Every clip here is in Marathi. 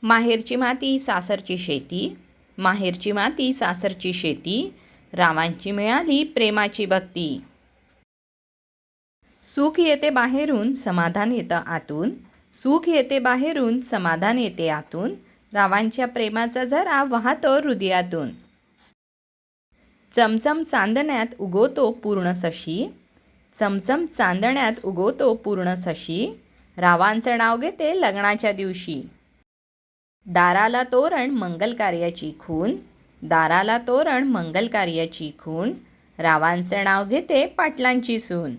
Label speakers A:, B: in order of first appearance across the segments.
A: माहेरची माती सासरची शेती, माहेरची माती सासरची शेती, रावांची मिळाली प्रेमाची भक्ती. सुख येते बाहेरून समाधान येतं आतून, सुख येते बाहेरून समाधान येते आतून, रावांच्या प्रेमाचा झरा वाहतो हृदयातून. चमचम चांदण्यात उगवतो पूर्ण शशी, चमचम चांदण्यात उगवतो पूर्ण शशी, रावांचं नाव घेते लग्नाच्या दिवशी. दाराला तोरण मंगल कार्याची खून, दाराला तोरण मंगल कार्याची खून, रावांचं नाव घेते पाटलांची सून.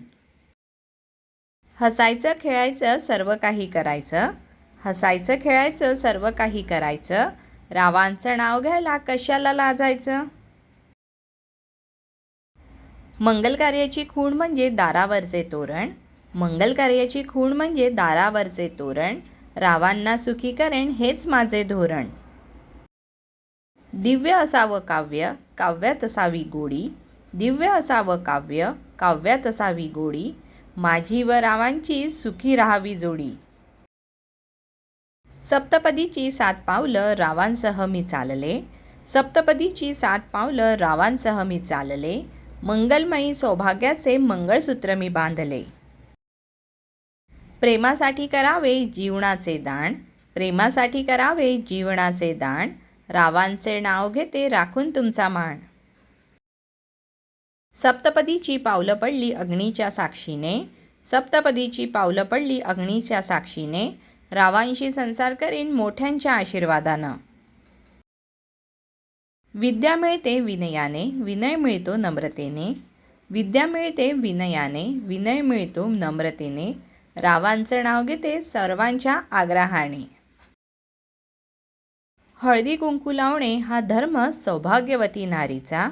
A: हसायचं खेळायचं सर्व काही करायचं, हसायचं खेळायचं सर्व काही करायचं, रावांचं नाव घ्यायला कशाला लाजायचं. मंगल कार्याची खूण म्हणजे दारावरचे तोरण, मंगल कार्याची खूण म्हणजे दारावरचे तोरण, रावांना सुखी करेन हेच माझे धोरण. दिव्य असावं काव्य, काव्यात असावी गोडी, दिव्य असावं काव्य, काव्यात असावी गोडी, माझी व रावांची सुखी राहावी जोडी. सप्तपदीची 7 पावलं रावांसह मी चालले, सप्तपदीची 7 पावलं रावांसह मी चालले, मंगलमयी सौभाग्याचे मंगळसूत्र मी बांधले. प्रेमासाठी करावे जीवनाचे दान, प्रेमासाठी करावे जीवनाचे दान, रावांचे नाव घेते राखून तुमचा मान. सप्तपदीची पावलं पडली अग्नीच्या साक्षीने, सप्तपदीची पावलं पडली अग्नीच्या साक्षीने, रावांशी संसार करीन मोठ्यांच्या आशीर्वादानं. विद्या मिळते विनयाने, विनय मिळतो नम्रतेने, विद्या मिळते विनयाने, विनय मिळतो नम्रतेने, रावांचं नाव घेते सर्वांच्या आग्रहाने. हळदी कुंकू लावणे हा धर्म सौभाग्यवती नारीचा,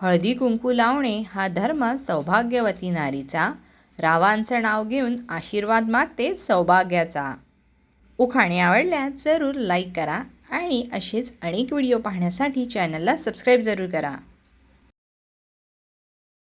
A: हळदी कुंकू लावणे हा धर्म सौभाग्यवती नारीचा, रावांचं नाव घेऊन आशीर्वाद मागते सौभाग्याचा. उखाणे आवडल्यास जरूर लाईक करा आणि असेच अनेक व्हिडिओ पाहण्यासाठी चॅनलला सबस्क्राईब जरूर करा.